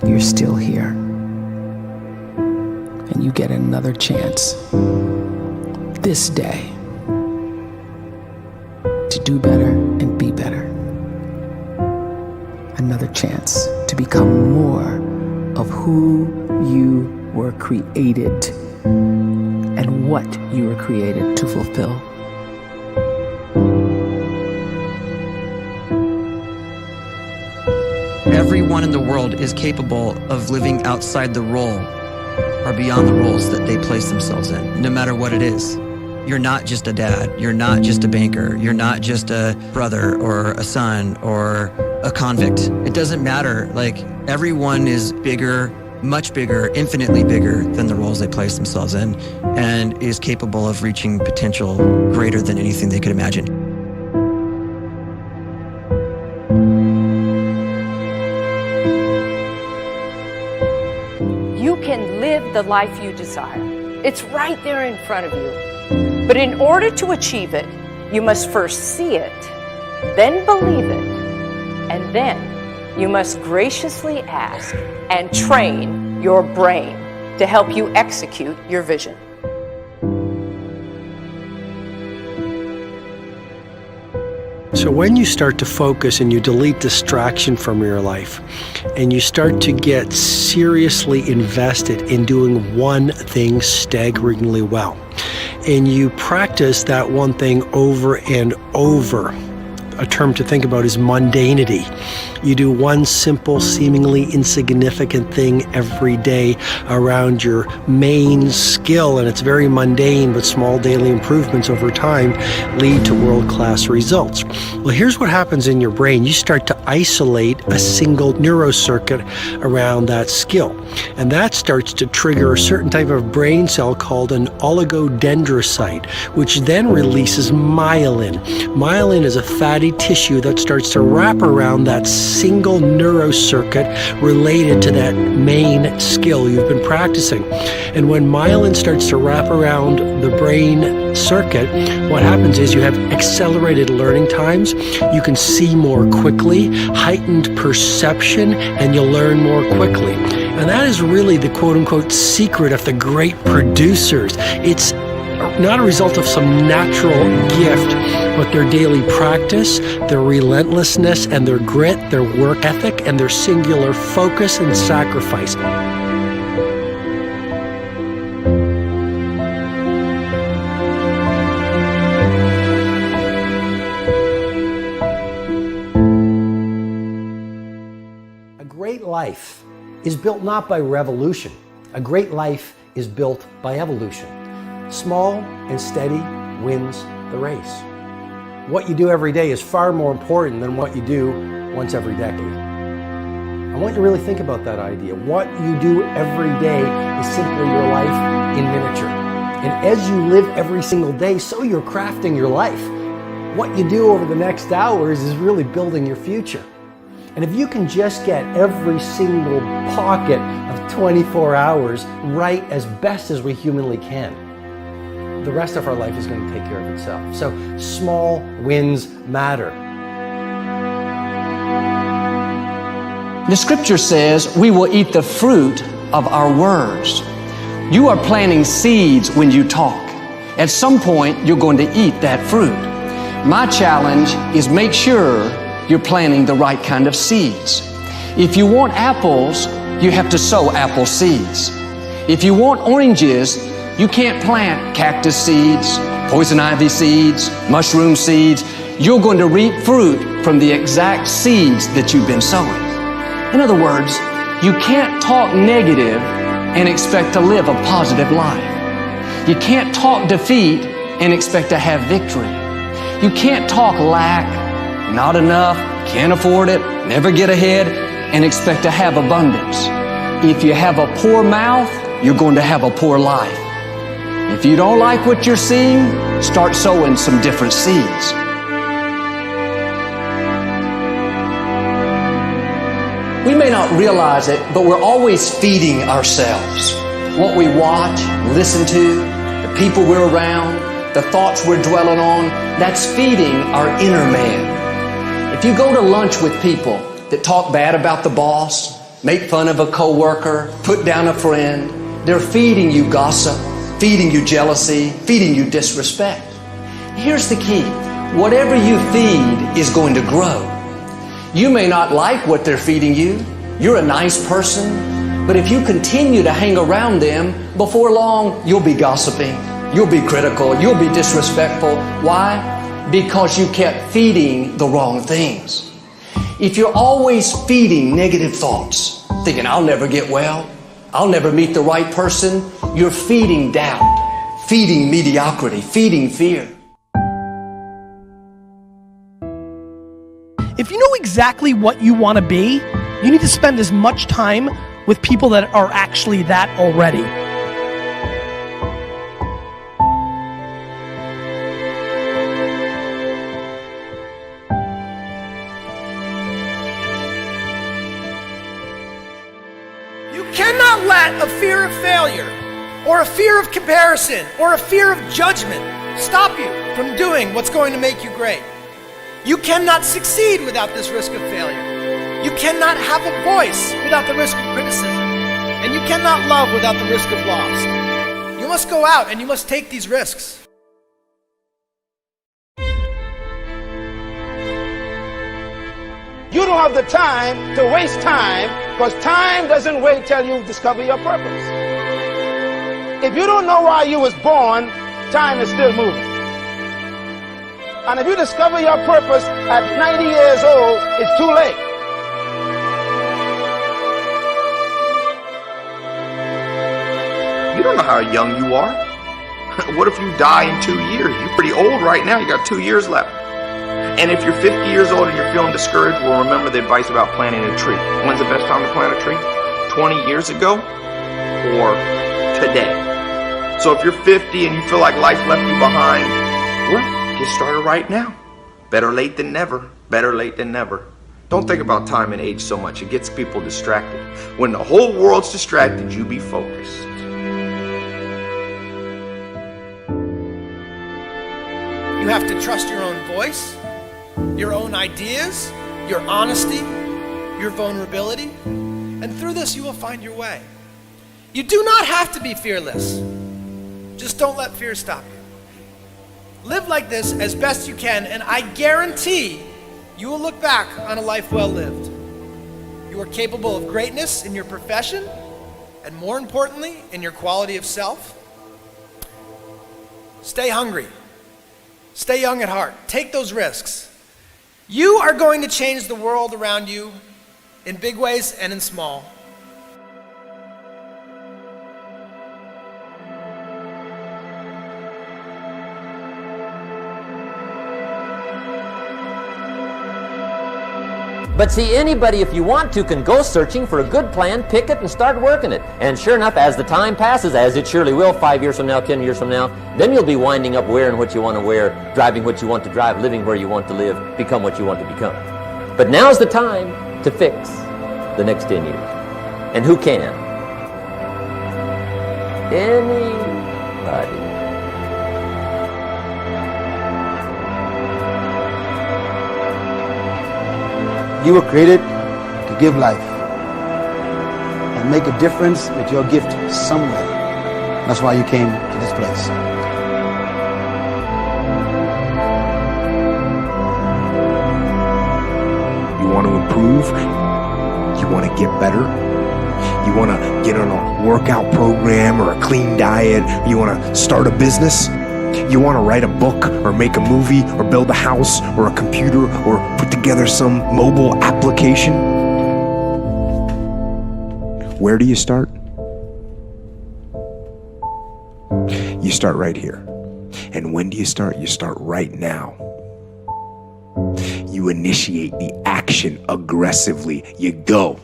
you're still here. And you get another chance this day to do better and be better. Another chance to become more of who you were created and what you were created to fulfill. Everyone in the world is capable of living outside the role or beyond the roles that they place themselves in, no matter what it is. You're not just a dad, you're not just a banker, you're not just a brother or a son or a convict. It doesn't matter. Like, everyone is bigger, much bigger, infinitely bigger than the roles they place themselves in, and is capable of reaching potential greater than anything they could imagine. You can live the life you desire. It's right there in front of you. But in order to achieve it, you must first see it, then believe it, and then you must graciously ask and train your brain to help you execute your vision. So when you start to focus and you delete distraction from your life, and you start to get seriously invested in doing one thing staggeringly well, and you practice that one thing over and over, a term to think about is mundanity. You do one simple, seemingly insignificant thing every day around your main skill, and it's very mundane, but small daily improvements over time lead to world-class results. Well, here's what happens in your brain. You start to isolate a single neurocircuit around that skill, and that starts to trigger a certain type of brain cell called an oligodendrocyte, which then releases myelin. Myelin is a fatty tissue that starts to wrap around that single neurocircuit related to that main skill you've been practicing. And when myelin starts to wrap around the brain circuit, what happens is you have accelerated learning times, you can see more quickly, heightened perception, and you'll learn more quickly. And that is really the quote-unquote secret of the great producers. It's not a result of some natural gift, but their daily practice, their relentlessness and their grit, their work ethic, and their singular focus and sacrifice. A great life is built not by revolution. A great life is built by evolution. Small and steady wins the race. What you do every day is far more important than what you do once every decade. I want you to really think about that idea. What you do every day is simply your life in miniature. And as you live every single day, so you're crafting your life. What you do over the next hours is really building your future. And if you can just get every single pocket of 24 hours right as best as we humanly can, the rest of our life is going to take care of itself. So small wins matter. The scripture says we will eat the fruit of our words. You are planting seeds when you talk. At some point, you're going to eat that fruit. My challenge is make sure you're planting the right kind of seeds. If you want apples, you have to sow apple seeds. If you want oranges, you can't plant cactus seeds, poison ivy seeds, mushroom seeds. You're going to reap fruit from the exact seeds that you've been sowing. In other words, you can't talk negative and expect to live a positive life. You can't talk defeat and expect to have victory. You can't talk lack, not enough, can't afford it, never get ahead, and expect to have abundance. If you have a poor mouth, you're going to have a poor life. If you don't like what you're seeing, start sowing some different seeds. We may not realize it, but we're always feeding ourselves. What we watch, listen to, the people we're around, the thoughts we're dwelling on, that's feeding our inner man. If you go to lunch with people that talk bad about the boss, make fun of a coworker, put down a friend. They're feeding you gossip, feeding you jealousy, feeding you disrespect. Here's the key. Whatever you feed is going to grow. You may not like what they're feeding you. You're a nice person. But if you continue to hang around them, before long, you'll be gossiping. You'll be critical. You'll be disrespectful. Why? Because you kept feeding the wrong things. If you're always feeding negative thoughts, thinking, I'll never get well, I'll never meet the right person, you're feeding doubt, feeding mediocrity, feeding fear. If you know exactly what you want to be, you need to spend as much time with people that are actually that already. You cannot let a fear of failure, or a fear of comparison, or a fear of judgment stop you from doing what's going to make you great. You cannot succeed without this risk of failure. You cannot have a voice without the risk of criticism. And you cannot love without the risk of loss. You must go out and you must take these risks. You don't have the time to waste time, because time doesn't wait till you discover your purpose. If you don't know why you was born, time is still moving. And if you discover your purpose at 90 years old, it's too late. You don't know how young you are. What if you die in 2 years? You're pretty old right now. You got 2 years left. And if you're 50 years old and you're feeling discouraged, well, remember the advice about planting a tree. When's the best time to plant a tree? 20 years ago or today? So if you're 50 and you feel like life left you behind, well, get started right now. Better late than never. Better late than never. Don't think about time and age so much. It gets people distracted. When the whole world's distracted, you be focused. You have to trust your own voice, your own ideas, your honesty, your vulnerability, and through this you will find your way. You do not have to be fearless. Just don't let fear stop you. Live like this as best you can, and I guarantee you will look back on a life well lived. You are capable of greatness in your profession, and more importantly, in your quality of self. Stay hungry. Stay young at heart. Take those risks. You are going to change the world around you in big ways and in small. But see, anybody, if you want to, can go searching for a good plan, pick it, and start working it. And sure enough, as the time passes, as it surely will 5 years from now, 10 years from now, then you'll be winding up wearing what you want to wear, driving what you want to drive, living where you want to live, become what you want to become. But now's the time to fix the next 10 years. And who can? Anybody. You were created to give life and make a difference with your gift somewhere. That's why you came to this place. You want to improve? You want to get better? You want to get on a workout program or a clean diet? You want to start a business? You want to write a book or make a movie or build a house or a computer or put together some mobile application? Where do you start? You start right here. And when do you start? You start right now. You initiate the action aggressively. You go.